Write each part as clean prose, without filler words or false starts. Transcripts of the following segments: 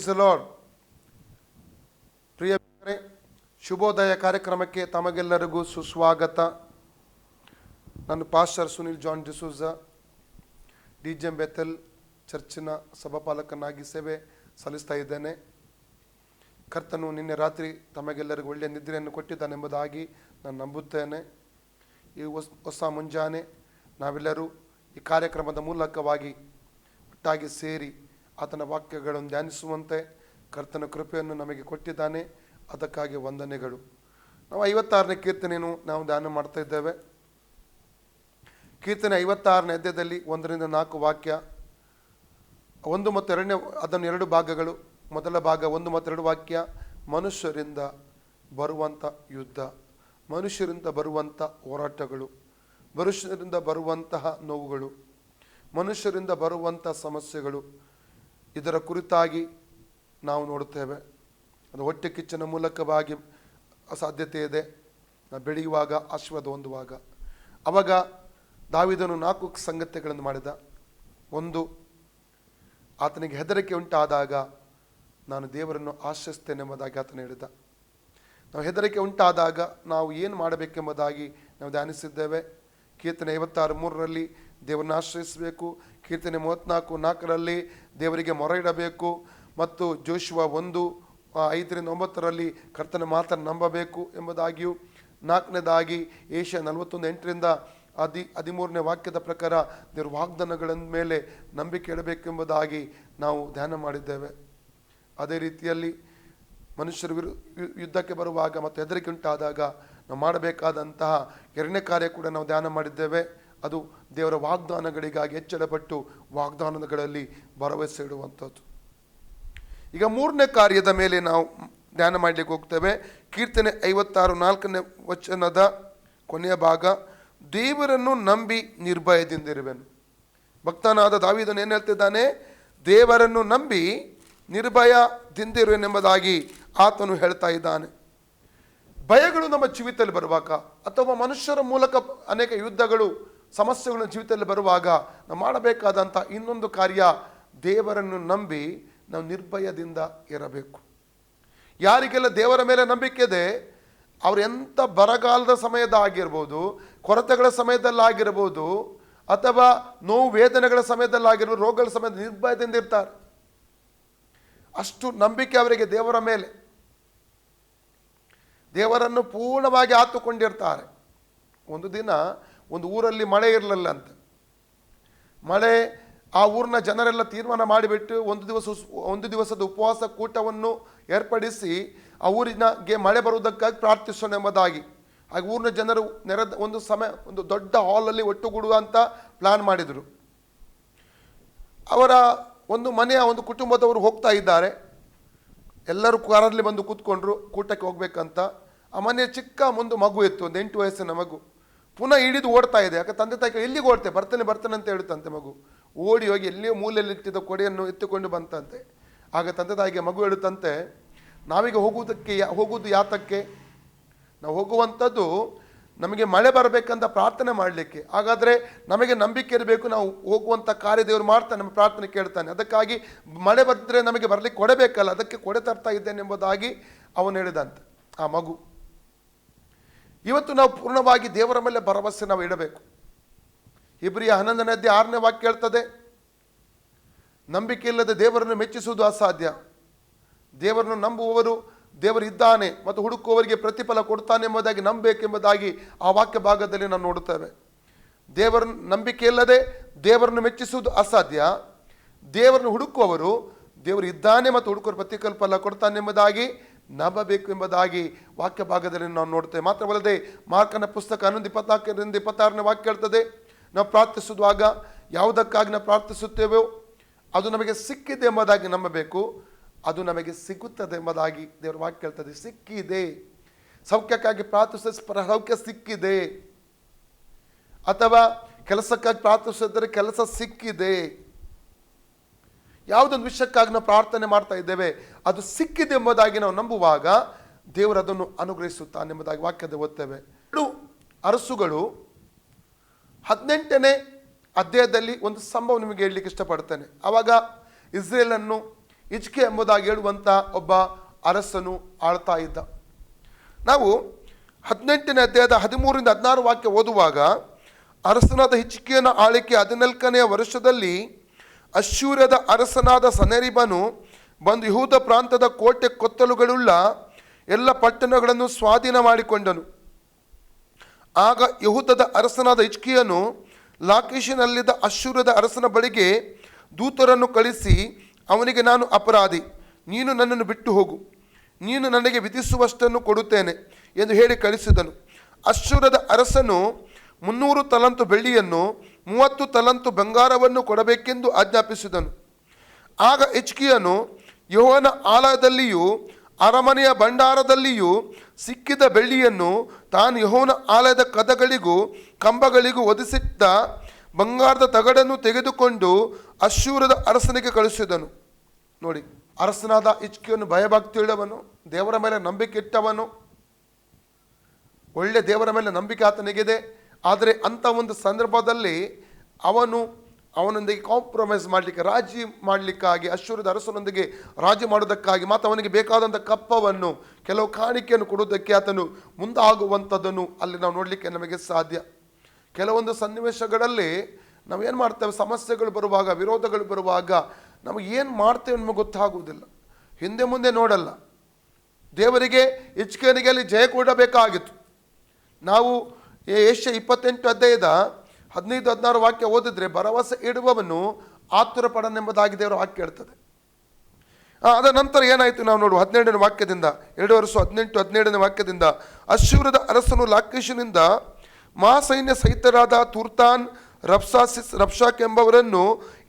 Praise the lord. ಪ್ರಿಯ ಶುಭೋದಯ ಕಾರ್ಯಕ್ರಮಕ್ಕೆ ತಮಗೆಲ್ಲರಿಗೂ ಸುಸ್ವಾಗತ. ನಾನು pastor Sunil John ಡಿಸೂಜ, DJ Bethell ಚರ್ಚಿನ ಸಭಾಪಾಲಕನಾಗಿ ಸೇವೆ ಸಲ್ಲಿಸ್ತಾ ಇದ್ದೇನೆ. ಕರ್ತನು ನಿನ್ನೆ ರಾತ್ರಿ ತಮಗೆಲ್ಲರಿಗೂ ಒಳ್ಳೆಯ ನಿದ್ರೆಯನ್ನು ಕೊಟ್ಟಿದ್ದಾನೆಂಬುದಾಗಿ ನಾನು ನಂಬುತ್ತೇನೆ. ಈ ಹೊಸ ಮುಂಜಾನೆ ನಾವೆಲ್ಲರೂ ಈ ಕಾರ್ಯಕ್ರಮದ ಮೂಲಕವಾಗಿ ಒಟ್ಟಾಗಿ ಸೇರಿ ಆತನ ವಾಕ್ಯಗಳನ್ನು ಧ್ಯಾನಿಸುವಂತೆ ಕರ್ತನ ಕೃಪೆಯನ್ನು ನಮಗೆ ಕೊಟ್ಟಿದ್ದಾನೆ. ಅದಕ್ಕಾಗಿ ವಂದನೆಗಳು. ನಾವು 56ನೇ ಕೀರ್ತನೆಯನ್ನು ನಾವು ಧ್ಯಾನ ಮಾಡ್ತಾ ಇದ್ದೇವೆ. ಕೀರ್ತನೆ 56ನೇ ಅಧ್ಯಾಯದಲ್ಲಿ 1-4 ವಾಕ್ಯ, 1 ಮತ್ತು 2ನೇ ಅದನ್ನು 2 ಭಾಗಗಳು. ಮೊದಲ ಭಾಗ 1 ಮತ್ತು 2 ವಾಕ್ಯ. ಮನುಷ್ಯರಿಂದ ಬರುವಂಥ ಯುದ್ಧ, ಮನುಷ್ಯರಿಂದ ಬರುವಂಥ ಹೋರಾಟಗಳು, ಮನುಷ್ಯರಿಂದ ಬರುವಂತಹ ನೋವುಗಳು, ಮನುಷ್ಯರಿಂದ ಬರುವಂಥ ಸಮಸ್ಯೆಗಳು, ಇದರ ಕುರಿತಾಗಿ ನಾವು ನೋಡುತ್ತೇವೆ. ಅದು ಹೊಟ್ಟೆ ಕಿಚ್ಚನ ಮೂಲಕವಾಗಿ ಸಾಧ್ಯತೆ ಇದೆ. ಬೆಳೆಯುವಾಗ ಆಶೀರ್ವಾದ ಹೊಂದುವಾಗ ಆವಾಗ ದಾವೀದನು 4 ಸಂಗತಿಗಳನ್ನು ಮಾಡಿದ. 1, ಆತನಿಗೆ ಹೆದರಿಕೆ ಉಂಟಾದಾಗ ನಾನು ದೇವರನ್ನು ಆಶ್ರಯಿಸ್ತೇನೆಂಬುದಾಗಿ ಆತನು ಹೇಳಿದ. ನಾವು ಹೆದರಿಕೆ ಉಂಟಾದಾಗ ನಾವು ಏನು ಮಾಡಬೇಕೆಂಬುದಾಗಿ ನಾವು ಧ್ಯಾನಿಸಿದ್ದೇವೆ. ಕೀರ್ತನೆ 56:3 ದೇವರನ್ನು ಆಶ್ರಯಿಸಬೇಕು. ಕೀರ್ತನೆ 34:4 ದೇವರಿಗೆ ಮೊರೆ ಇಡಬೇಕು. ಮತ್ತು ಜೋಶುವ 1:5-9 ಕರ್ತನ ಮಾತನ್ನು ನಂಬಬೇಕು ಎಂಬುದಾಗಿಯೂ, 4ನೇದಾಗಿ ಏಷ್ಯಾ 41:8-13ನೇ ವಾಕ್ಯದ ಪ್ರಕಾರ ದೇವರ ವಾಗ್ದಾನಗಳ ಮೇಲೆ ನಂಬಿಕೆ ಇಡಬೇಕೆಂಬುದಾಗಿ ನಾವು ಧ್ಯಾನ ಮಾಡಿದ್ದೇವೆ. ಅದೇ ರೀತಿಯಲ್ಲಿ ಮನುಷ್ಯರು ಯುದ್ಧಕ್ಕೆ ಬರುವಾಗ ಮತ್ತು ಹೆದರಿಕೆ ಉಂಟಾದಾಗ ನಾವು ಮಾಡಬೇಕಾದಂತಹ 2ನೇ ಕಾರ್ಯ ಕೂಡ ನಾವು ಧ್ಯಾನ ಮಾಡಿದ್ದೇವೆ. ಅದು ದೇವರ ವಾಗ್ದಾನಗಳಿಗಾಗಿ ಎಚ್ಚರಪಟ್ಟು ವಾಗ್ದಾನಗಳಲ್ಲಿ ಭರವಸೆ ಇಡುವಂಥದ್ದು. ಈಗ 3ನೇ ಕಾರ್ಯದ ಮೇಲೆ ನಾವು ಧ್ಯಾನ ಮಾಡಲಿಕ್ಕೆ ಹೋಗ್ತೇವೆ. ಕೀರ್ತನೆ 56:4ನೇ ವಚನದ ಕೊನೆಯ ಭಾಗ, ದೇವರನ್ನು ನಂಬಿ ನಿರ್ಭಯದಿಂದಿರುವೆನು. ಭಕ್ತನಾದ ದಾವೀದನು ಏನು ಹೇಳ್ತಿದ್ದಾನೆ? ದೇವರನ್ನು ನಂಬಿ ನಿರ್ಭಯದಿಂದಿರುವೆನೆಂಬುದಾಗಿ ಆತನು ಹೇಳ್ತಾ ಇದ್ದಾನೆ. ಭಯಗಳು ನಮ್ಮ ಜೀವಿತದಲ್ಲಿ ಬರುವಾಗ ಅಥವಾ ಮನುಷ್ಯರ ಮೂಲಕ ಅನೇಕ ಯುದ್ಧಗಳು ಸಮಸ್ಯೆಗಳು ಜೀವಿತದಲ್ಲಿ ಬರುವಾಗ ನಾವು ಮಾಡಬೇಕಾದಂಥ ಇನ್ನೊಂದು ಕಾರ್ಯ, ದೇವರನ್ನು ನಂಬಿ ನಾವು ನಿರ್ಭಯದಿಂದ ಇರಬೇಕು. ಯಾರಿಗೆಲ್ಲ ದೇವರ ಮೇಲೆ ನಂಬಿಕೆ ಇದೆ ಅವರು ಎಂಥ ಬರಗಾಲದ ಸಮಯದಾಗಿರ್ಬೋದು, ಕೊರತೆಗಳ ಸಮಯದಲ್ಲಾಗಿರ್ಬೋದು, ಅಥವಾ ನೋವು ವೇದನೆಗಳ ಸಮಯದಲ್ಲಾಗಿರ್ಬೋದು, ರೋಗಗಳ ಸಮಯದ ನಿರ್ಭಯದಿಂದ ಇರ್ತಾರೆ. ಅಷ್ಟು ನಂಬಿಕೆ ಅವರಿಗೆ ದೇವರ ಮೇಲೆ. ದೇವರನ್ನು ಪೂರ್ಣವಾಗಿ ಆತುಕೊಂಡಿರ್ತಾರೆ. ಒಂದು ದಿನ ಒಂದು ಊರಲ್ಲಿ ಮಳೆ ಇರಲಿಲ್ಲಂತೆ. ಮಳೆ ಆ ಊರಿನ ಜನರೆಲ್ಲ ತೀರ್ಮಾನ ಮಾಡಿಬಿಟ್ಟು ಒಂದು ದಿವಸದ ಉಪವಾಸ ಕೂಟವನ್ನು ಏರ್ಪಡಿಸಿ ಆ ಊರಿನಗೆ ಮಳೆ ಬರುವುದಕ್ಕಾಗಿ ಪ್ರಾರ್ಥಿಸೋಣ ಎಂಬುದಾಗಿ. ಹಾಗೆ ಊರಿನ ಜನರು ಒಂದು ದೊಡ್ಡ ಹಾಲಲ್ಲಿ ಒಟ್ಟುಗೂಡುವ ಅಂತ ಪ್ಲಾನ್ ಮಾಡಿದರು. ಅವರ ಒಂದು ಕುಟುಂಬದವರು ಹೋಗ್ತಾ ಇದ್ದಾರೆ. ಎಲ್ಲರೂ ಕಾರಲ್ಲಿ ಬಂದು ಕೂತ್ಕೊಂಡ್ರು ಕೂಟಕ್ಕೆ ಹೋಗ್ಬೇಕಂತ. ಆ ಮನೆಯ ಚಿಕ್ಕ ಒಂದು ಮಗು ಇತ್ತು, ಒಂದು 8 ವಯಸ್ಸಿನ ಮಗು. ಪುನಃ ಹಿಡಿದು ಓಡ್ತಾ ಇದೆ. ಯಾಕೆ ತಂದೆ ತಾಯಿ ಎಲ್ಲಿಗೆ ಓಡ್ತೆ, ಬರ್ತೇನೆ ಅಂತ ಹೇಳುತ್ತಂತೆ. ಮಗು ಓಡಿ ಹೋಗಿ ಎಲ್ಲಿಯೋ ಮೂಲೆಯಲ್ಲಿ ಇಟ್ಟಿದ್ದ ಕೊಡೆಯನ್ನು ಎತ್ತುಕೊಂಡು ಬಂತಂತೆ. ಆಗ ತಂದೆ ತಾಯಿಗೆ ಮಗು ಹೇಳುತ್ತಂತೆ, ನಾವೀಗ ಹೋಗುವುದು ಯಾತಕ್ಕೆ? ನಾವು ಹೋಗುವಂಥದ್ದು ನಮಗೆ ಮಳೆ ಬರಬೇಕಂತ ಪ್ರಾರ್ಥನೆ ಮಾಡಲಿಕ್ಕೆ. ಹಾಗಾದರೆ ನಮಗೆ ನಂಬಿಕೆ ಇರಬೇಕು, ನಾವು ಹೋಗುವಂಥ ಕಾರ್ಯ ದೇವರು ಮಾಡ್ತಾನೆ, ನಮ್ಮ ಪ್ರಾರ್ಥನೆ ಕೇಳ್ತಾನೆ. ಅದಕ್ಕಾಗಿ ಮಳೆ ಬಂದರೆ ನಮಗೆ ಬರಲಿಕ್ಕೆ ಕೊಡಬೇಕಲ್ಲ, ಅದಕ್ಕೆ ಕೊಡೆ ತರ್ತಾ ಇದ್ದೇನೆ ಎಂಬುದಾಗಿ ಅವನು ಹೇಳಿದಂತೆ ಆ ಮಗು. ಇವತ್ತು ನಾವು ಪೂರ್ಣವಾಗಿ ದೇವರ ಮೇಲೆ ಭರವಸೆ ನಾವು ಇಡಬೇಕು. ಇಬ್ರಿಯ 11ನೇ ಅಧ್ಯಾಯ 6ನೇ ವಾಕ್ಯ ಹೇಳ್ತದೆ, ನಂಬಿಕೆ ಇಲ್ಲದೆ ದೇವರನ್ನು ಮೆಚ್ಚಿಸುವುದು ಅಸಾಧ್ಯ. ದೇವರನ್ನು ನಂಬುವವರು ದೇವರಿದ್ದಾನೆ ಮತ್ತು ಹುಡುಕುವವರಿಗೆ ಪ್ರತಿಫಲ ಕೊಡ್ತಾನೆ ಎಂಬುದಾಗಿ ನಂಬಬೇಕೆಂಬುದಾಗಿ ಆ ವಾಕ್ಯ ಭಾಗದಲ್ಲಿ ನಾವು ನೋಡುತ್ತೇವೆ. ದೇವರನ್ನು ನಂಬಿಕೆ ಇಲ್ಲದೆ ದೇವರನ್ನು ಮೆಚ್ಚಿಸುವುದು ಅಸಾಧ್ಯ. ದೇವರನ್ನು ಹುಡುಕುವವರು ದೇವರು ಇದ್ದಾನೆ ಮತ್ತು ಹುಡುಕುವ ಪ್ರತಿಫಲ ಕೊಡ್ತಾನೆ ಎಂಬುದಾಗಿ ನಂಬಬೇಕು ಎಂಬುದಾಗಿ ವಾಕ್ಯ ಭಾಗದಲ್ಲಿ ನಾವು ನೋಡ್ತೇವೆ. ಮಾತ್ರವಲ್ಲದೆ ಮಾರ್ಕನ ಪುಸ್ತಕ 11:24-26ನೇ ವಾಕ್ಯ ಹೇಳ್ತದೆ, ನಾವು ಪ್ರಾರ್ಥಿಸುವಾಗ ಯಾವುದಕ್ಕಾಗಿ ನಾವು ಪ್ರಾರ್ಥಿಸುತ್ತೇವೋ ಅದು ನಮಗೆ ಸಿಕ್ಕಿದೆ ಎಂಬುದಾಗಿ ನಂಬಬೇಕು. ಅದು ನಮಗೆ ಸಿಗುತ್ತದೆ ಎಂಬುದಾಗಿ ದೇವರ ವಾಕ್ಯ ಹೇಳ್ತದೆ. ಸಿಕ್ಕಿದೆ. ಸೌಖ್ಯಕ್ಕಾಗಿ ಪ್ರಾರ್ಥಿಸಿದ ಸೌಖ್ಯ ಸಿಕ್ಕಿದೆ, ಅಥವಾ ಕೆಲಸಕ್ಕಾಗಿ ಪ್ರಾರ್ಥಿಸಿದರೆ ಕೆಲಸ ಸಿಕ್ಕಿದೆ. ಯಾವುದೊಂದು ವಿಷಯಕ್ಕಾಗಿ ನಾವು ಪ್ರಾರ್ಥನೆ ಮಾಡ್ತಾ ಇದ್ದೇವೆ ಅದು ಸಿಕ್ಕಿದೆ ಎಂಬುದಾಗಿ ನಾವು ನಂಬುವಾಗ ದೇವರು ಅದನ್ನು ಅನುಗ್ರಹಿಸುತ್ತಾನೆ ಎಂಬುದಾಗಿ ವಾಕ್ಯದ ಓದ್ತೇವೆ. 2 ಅರಸುಗಳು 18ನೇ ಅಧ್ಯಾಯದಲ್ಲಿ ಒಂದು ಸಂಭವ ನಿಮಗೆ ಹೇಳಲಿಕ್ಕೆ ಇಷ್ಟಪಡ್ತೇನೆ. ಆವಾಗ ಇಸ್ರೇಲನ್ನು ಹಿಜ್ಕೀಯ ಎಂಬುದಾಗಿ ಹೇಳುವಂಥ ಒಬ್ಬ ಅರಸನು ಆಳ್ತಾ ಇದ್ದ. ನಾವು 18ನೇ ಅಧ್ಯಾಯದ 13-16 ವಾಕ್ಯ ಓದುವಾಗ, ಅರಸನಾದ ಹಿಜ್ಕೀಯನ ಆಳ್ವಿಕೆ 14ನೆಯ ವರ್ಷದಲ್ಲಿ ಅಶ್ಶೂರ್ಯದ ಅರಸನಾದ ಸನ್ಹೇರೀಬನು ಬಂದು ಯೆಹೂದ ಪ್ರಾಂತದ ಕೋಟೆ ಕೊತ್ತಲುಗಳುಳ್ಳ ಎಲ್ಲ ಪಟ್ಟಣಗಳನ್ನು ಸ್ವಾಧೀನ ಮಾಡಿಕೊಂಡನು. ಆಗ ಯೆಹೂದದ ಅರಸನಾದ ಹಿಜ್ಕೀಯನು ಲಾಕೀಷಿನಲ್ಲಿದ್ದ ಅಶ್ಶೂರ್ಯದ ಅರಸನ ಬಳಿಗೆ ದೂತರನ್ನು ಕಳಿಸಿ ಅವನಿಗೆ, ನಾನು ಅಪರಾಧಿ, ನೀನು ನನ್ನನ್ನು ಬಿಟ್ಟು ಹೋಗು, ನೀನು ನನಗೆ ವಿಧಿಸುವಷ್ಟನ್ನು ಕೊಡುತ್ತೇನೆ ಎಂದು ಹೇಳಿ ಕಳಿಸಿದನು. ಅಶ್ಶೂರದ ಅರಸನು 300 ತಲಾಂತು ಬೆಳ್ಳಿಯನ್ನು 30 ತಲಾಂತು ಬಂಗಾರವನ್ನು ಕೊಡಬೇಕೆಂದು ಆಜ್ಞಾಪಿಸಿದನು. ಆಗ ಹಿಜ್ಕೀಯನು ಯೆಹೋವನ ಆಲಯದಲ್ಲಿಯೂ ಅರಮನೆಯ ಭಂಡಾರದಲ್ಲಿಯೂ ಸಿಕ್ಕಿದ ಬೆಳ್ಳಿಯನ್ನು ತಾನು ಯೆಹೋವನ ಆಲಯದ ಕದಗಳಿಗೂ ಕಂಬಗಳಿಗೂ ಒದಗಿಸಿಟ್ಟ ಬಂಗಾರದ ತಗಡನ್ನು ತೆಗೆದುಕೊಂಡು ಅಶ್ಶೂರದ ಅರಸನಿಗೆ ಕಳಿಸಿದನು. ನೋಡಿ, ಅರಸನಾದ ಹಿಜ್ಕೀಯನು ಭಯಭಕ್ತಿಯುಳ್ಳವನು, ದೇವರ ಮೇಲೆ ನಂಬಿಕೆ ಇಟ್ಟವನು, ಒಳ್ಳೆ ದೇವರ ಮೇಲೆ ನಂಬಿಕೆ ಆತನಿಗಿದೆ. ಆದರೆ ಅಂಥ ಒಂದು ಸಂದರ್ಭದಲ್ಲಿ ಅವನೊಂದಿಗೆ ಕಾಂಪ್ರಮೈಸ್ ಮಾಡಲಿಕ್ಕೆ, ರಾಜಿ ಮಾಡಲಿಕ್ಕಾಗಿ, ಅಶ್ಶೂರದ ಅರಸನೊಂದಿಗೆ ರಾಜಿ ಮಾಡೋದಕ್ಕಾಗಿ ಮತ್ತು ಅವನಿಗೆ ಬೇಕಾದಂಥ ಕಪ್ಪವನ್ನು, ಕೆಲವು ಕಾಣಿಕೆಯನ್ನು ಕೊಡುವುದಕ್ಕೆ ಆತನು ಮುಂದಾಗುವಂಥದ್ದನ್ನು ಅಲ್ಲಿ ನಾವು ನೋಡಲಿಕ್ಕೆ ನಮಗೆ ಸಾಧ್ಯ. ಕೆಲವೊಂದು ಸನ್ನಿವೇಶಗಳಲ್ಲಿ ನಾವು ಏನು ಮಾಡ್ತೇವೆ, ಸಮಸ್ಯೆಗಳು ಬರುವಾಗ, ವಿರೋಧಗಳು ಬರುವಾಗ ನಮಗೆ ಏನು ಮಾಡ್ತೇವೆ ನಮಗೆ ಗೊತ್ತಾಗುವುದಿಲ್ಲ, ಹಿಂದೆ ಮುಂದೆ ನೋಡಲ್ಲ. ದೇವರಿಗೆ ಹಿಜ್ಕೀಯನಿಗೆ ಅಲ್ಲಿ ಜಯ ಕೊಡಬೇಕಾಗಿತ್ತು. ನಾವು ಯೆಶಾಯ 28 ಅಧ್ಯಾಯದ 15-16 ವಾಕ್ಯ ಓದಿದ್ರೆ, ಭರವಸೆ ಇಡುವವನು ಆತುರ ಪಡನೆಂಬುದಾಗಿ ದೇವರ ವಾಕ್ಯ ಹೇಳ್ತದೆ. ಅದರ ನಂತರ ಏನಾಯಿತು ನಾವು ನೋಡುವ 17ನೇ ವಾಕ್ಯದಿಂದ, 2:18-17ನೇ ವಾಕ್ಯದಿಂದ, ಅಶ್ಶೂರದ ಅರಸನು ಲಾಕೀಷಿನಿಂದ ಮಹಾಸೈನ್ಯ ಸಹಿತರಾದ ತುರ್ತಾನ್, ರಬ್ಷಾಕ್ ಎಂಬವರನ್ನು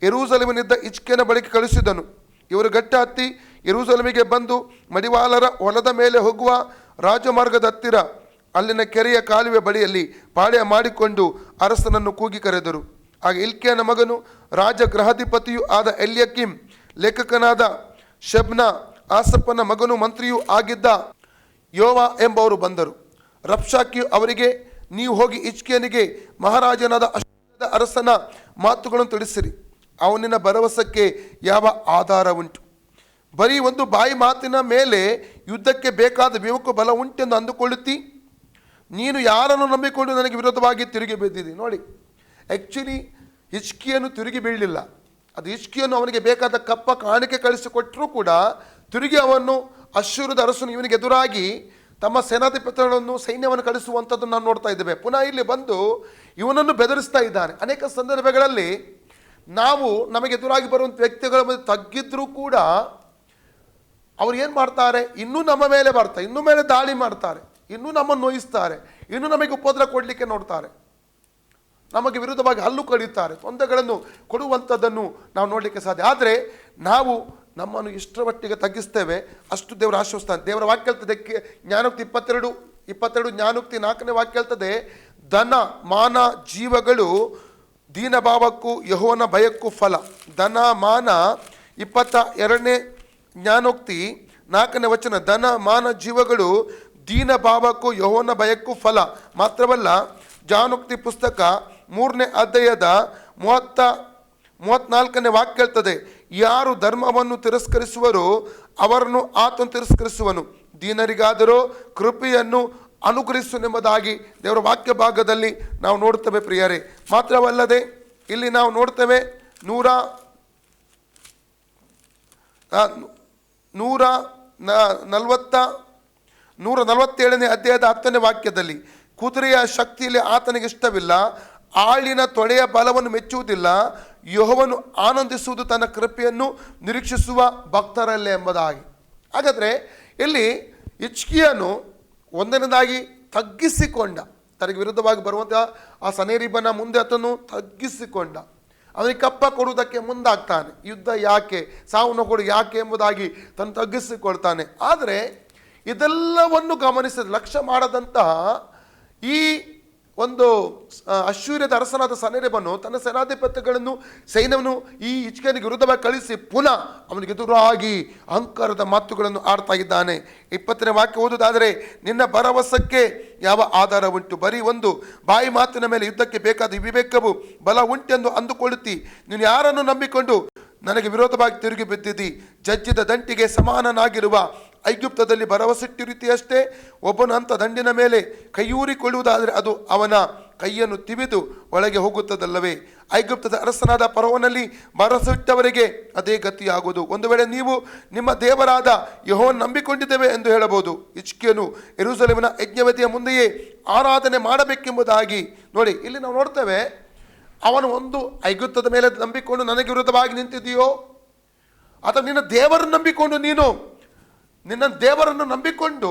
ಯೆರೂಸಲೇಮಿನಿಂದ ಹಿಜ್ಕೀಯನ ಬಳಿಗೆ ಕಳಿಸಿದನು. ಇವರು ಗಟ್ಟ ಹತ್ತಿ ಯೆರೂಸಲೇಮಿಗೆ ಬಂದು ಮಡಿವಾಳರ ಹೊಲದ ಮೇಲೆ ಹೋಗುವ ರಾಜಮಾರ್ಗದ ಹತ್ತಿರ ಅಲ್ಲಿನ ಕೆರೆಯ ಕಾಲುವೆ ಬಳಿಯಲ್ಲಿ ಪಾಳ್ಯ ಮಾಡಿಕೊಂಡು ಅರಸನನ್ನು ಕೂಗಿ ಕರೆದರು. ಆಗ ಹಿಲ್ಕೀಯನ ಮಗನು, ರಾಜಗೃಹಾಧಿಪತಿಯೂ ಆದ ಎಲ್ಯಾಕೀಮ್, ಲೇಖಕನಾದ ಶೆಬ್ನ, ಆಸಫನ ಮಗನು, ಮಂತ್ರಿಯೂ ಆಗಿದ್ದ ಯೋವ ಎಂಬವರು ಬಂದರು. ರಬ್ಷಾಕಿಯು ಅವರಿಗೆ, ನೀವು ಹೋಗಿ ಹಿಜ್ಕೀಯನಿಗೆ ಮಹಾರಾಜನಾದ ಅಶ್ಶೂರದ ಅರಸನ ಮಾತುಗಳನ್ನು ತಿಳಿಸಿರಿ. ಅವನಿನ ಭರವಸಕ್ಕೆ ಯಾವ ಆಧಾರ ಉಂಟು? ಬರೀ ಒಂದು ಬಾಯಿ ಮಾತಿನ ಮೇಲೆ ಯುದ್ಧಕ್ಕೆ ಬೇಕಾದ ವಿವೇಕ ಬಲ ಉಂಟೆಂದು ಅಂದುಕೊಳ್ಳುತ್ತಿ, ನೀನು ಯಾರನ್ನು ನಂಬಿಕೊಂಡು ನನಗೆ ವಿರೋಧವಾಗಿ ತಿರುಗಿ ಬಿದ್ದಿದ್ದಿ. ನೋಡಿ, ಆ್ಯಕ್ಚುಲಿ ಹಿಜ್ಕೀಯನು ತಿರುಗಿ ಬೀಳಲಿಲ್ಲ. ಅದು ಹಿಜ್ಕೀಯನು ಅವನಿಗೆ ಬೇಕಾದ ಕಪ್ಪ ಕಾಣಿಕೆ ಕಳಿಸಿಕೊಟ್ಟರೂ ಕೂಡ ತಿರುಗಿ ಅವನು, ಅಶ್ಶೂರದ ಅರಸನು ಇವನಿಗೆ ಎದುರಾಗಿ ತಮ್ಮ ಸೇನಾಧಿಪತಿಗಳನ್ನು, ಸೈನ್ಯವನ್ನು ಕಳಿಸುವಂಥದ್ದನ್ನು ನಾವು ನೋಡ್ತಾ ಇದ್ದೇವೆ. ಪುನಃ ಇಲ್ಲಿ ಬಂದು ಇವನನ್ನು ಬೆದರಿಸ್ತಾ ಇದ್ದಾನೆ. ಅನೇಕ ಸಂದರ್ಭಗಳಲ್ಲಿ ನಾವು ನಮಗೆ ಎದುರಾಗಿ ಬರುವಂಥ ವ್ಯಕ್ತಿಗಳ ಮೇಲೆ ತಗ್ಗಿದ್ರೂ ಕೂಡ ಅವ್ರು ಏನು ಮಾಡ್ತಾರೆ, ಇನ್ನೂ ನಮ್ಮ ಮೇಲೆ ಬರ್ತಾರೆ, ಇನ್ನೂ ಮೇಲೆ ದಾಳಿ ಮಾಡ್ತಾರೆ, ಇನ್ನೂ ನಮ್ಮನ್ನು ನೋಯಿಸ್ತಾರೆ, ಇನ್ನೂ ನಮಗೆ ಉಪದ್ರ ಕೊಡಲಿಕ್ಕೆ ನೋಡ್ತಾರೆ, ನಮಗೆ ವಿರುದ್ಧವಾಗಿ ಹಲ್ಲು ಕಡಿತಾರೆ, ತೊಂದರೆಗಳನ್ನು ಕೊಡುವಂಥದ್ದನ್ನು ನಾವು ನೋಡಲಿಕ್ಕೆ ಸಾಧ್ಯ. ಆದರೆ ನಾವು ನಮ್ಮನ್ನು ಇಷ್ಟರ ಮಟ್ಟಿಗೆ ತಗ್ಗಿಸ್ತೇವೆ, ಅಷ್ಟು ದೇವರು ಆಶ್ವಸ್ತಾನೆ. ದೇವರ ವಾಕ್ಯ ಹೇಳ್ತದೆ, ಜ್ಞಾನೋಕ್ತಿ 22 ಜ್ಞಾನೋಕ್ತಿ 4ನೇ ವಾಕ್ಯ ಹೇಳ್ತದೆ, ಧನ ಮಾನ ಜೀವಗಳು ದೀನಭಾವಕ್ಕೂ ಯೆಹೋವನ ಭಯಕ್ಕೂ ಫಲ. ಧನ ಮಾನ 22ನೇ ಜ್ಞಾನೋಕ್ತಿ 4ನೇ ವಚನ, ಧನ ಮಾನ ಜೀವಗಳು ದೀನಭಾವಕ್ಕೂ ಯೆಹೋವನ ಭಯಕ್ಕೂ ಫಲ. ಮಾತ್ರವಲ್ಲ, ಜ್ಞಾನೋಕ್ತಿ ಪುಸ್ತಕ 3ನೇ ಅಧ್ಯಾಯದ 34ನೇ ವಾಕ್ಯ ಹೇಳ್ತದೆ, ಯಾರು ಧರ್ಮವನ್ನು ತಿರಸ್ಕರಿಸುವರೋ ಅವರನ್ನು ಆತನು ತಿರಸ್ಕರಿಸುವನು, ದೀನರಿಗಾದರೂ ಕೃಪೆಯನ್ನು ಅನುಗ್ರಹಿಸುವನೆಂಬುದಾಗಿ ದೇವರ ವಾಕ್ಯ ಭಾಗದಲ್ಲಿ ನಾವು ನೋಡ್ತೇವೆ ಪ್ರಿಯರೇ. ಮಾತ್ರವಲ್ಲದೆ ಇಲ್ಲಿ ನಾವು ನೋಡ್ತೇವೆ 147ನೇ ಅಧ್ಯಾಯದ 10ನೇ ವಾಕ್ಯದಲ್ಲಿ, ಕುದುರೆಯ ಶಕ್ತಿಯಲ್ಲಿ ಆತನಿಗೆ ಇಷ್ಟವಿಲ್ಲ, ಆಳಿನ ತೊಳೆಯ ಬಲವನ್ನು ಮೆಚ್ಚುವುದಿಲ್ಲ, ಯೆಹೋವನು ಆನಂದಿಸುವುದು ತನ್ನ ಕೃಪೆಯನ್ನು ನಿರೀಕ್ಷಿಸುವ ಭಕ್ತರಲ್ಲೇ ಎಂಬುದಾಗಿ. ಹಾಗಾದರೆ ಇಲ್ಲಿ ಹಿಜ್ಕೀಯನು ಒಂದನೇದಾಗಿ ತಗ್ಗಿಸಿಕೊಂಡ, ತನಗೆ ವಿರುದ್ಧವಾಗಿ ಬರುವಂಥ ಆ ಸನ್ಹೇರೀಬನ ಮುಂದೆ ಆತನು ತಗ್ಗಿಸಿಕೊಂಡ, ಅವನಿಗೆ ಕಪ್ಪ ಕೊಡುವುದಕ್ಕೆ ಮುಂದಾಗ್ತಾನೆ. ಯುದ್ಧ ಯಾಕೆ, ಸಾವು ನೋಡು ಯಾಕೆ ಎಂಬುದಾಗಿ ತನ್ನ ತಗ್ಗಿಸಿಕೊಳ್ತಾನೆ. ಆದರೆ ಇದೆಲ್ಲವನ್ನು ಗಮನಿಸಿದ ಲಕ್ಷ್ಯ ಮಾಡದಂತಹ ಈ ಒಂದು ಅಶ್ಶೂರ್ಯದ ಅರಸನಾದ ಸನ್ಹೇರೀಬನು ತನ್ನ ಸೇನಾಧಿಪತಿಗಳನ್ನು, ಸೈನ್ಯವನ್ನು ಈ ಹಿಜ್ಕೀಯನಿಗೆ ವಿರುದ್ಧವಾಗಿ ಕಳಿಸಿ ಪುನಃ ಅವನಿಗೆ ಎದುರಾಗಿ ಅಹಂಕಾರದ ಮಾತುಗಳನ್ನು ಆಡ್ತಾ ಇದ್ದಾನೆ. 20ನೇ ವಾಕ್ಯ ಓದುವುದಾದರೆ, ನಿನ್ನ ಭರವಸಕ್ಕೆ ಯಾವ ಆಧಾರ ಉಂಟು? ಬರೀ ಒಂದು ಬಾಯಿ ಮಾತಿನ ಮೇಲೆ ಯುದ್ಧಕ್ಕೆ ಬೇಕಾದ ವಿವೇಕವು ಬಲ ಉಂಟೆಂದು ಅಂದುಕೊಳ್ಳುತ್ತಿ, ನೀನು ಯಾರನ್ನು ನಂಬಿಕೊಂಡು ನನಗೆ ವಿರೋಧವಾಗಿ ತಿರುಗಿ ಬಿದ್ದಿದ್ದಿ. ಜಜ್ಜಿದ ದಂಟಿಗೆ ಸಮಾನನಾಗಿರುವ ಐಗುಪ್ತದಲ್ಲಿ ಭರವಸೆಟ್ಟಿರುತ್ತೀಯಷ್ಟೇ. ಒಬ್ಬನು ಅಂಥ ದಂಡಿನ ಮೇಲೆ ಕೈಯೂರಿಕೊಳ್ಳುವುದಾದರೆ ಅದು ಅವನ ಕೈಯನ್ನು ತಿವಿದು ಒಳಗೆ ಹೋಗುತ್ತದಲ್ಲವೇ? ಐಗುಪ್ತದ ಅರಸನಾದ ಫರೋಹನಲ್ಲಿ ಭರವಸೆಟ್ಟವರಿಗೆ ಅದೇ ಗತಿಯಾಗುವುದು. ಒಂದು ವೇಳೆ ನೀವು ನಿಮ್ಮ ದೇವರಾದ ಯೆಹೋವನನ್ನು ನಂಬಿಕೊಂಡಿದ್ದೇವೆ ಎಂದು ಹೇಳಬಹುದು. ಹಿಜ್ಕೀಯನು ಯೆರೂಸಲೇಮಿನ ಯಜ್ಞವೇದಿಯ ಮುಂದೆಯೇ ಆರಾಧನೆ ಮಾಡಬೇಕೆಂಬುದಾಗಿ ನೋಡಿ, ಇಲ್ಲಿ ನಾವು ನೋಡ್ತೇವೆ, ಅವನು ಒಂದು ಐಗುಪ್ತದ ಮೇಲೆ ನಂಬಿಕೊಂಡು ನನಗೆ ವಿರುದ್ಧವಾಗಿ ನಿಂತಿದೆಯೋ, ಅಥವಾ ನಿನ್ನ ದೇವರನ್ನು ನಂಬಿಕೊಂಡು ನಿನ್ನ ದೇವರನ್ನು ನಂಬಿಕೊಂಡು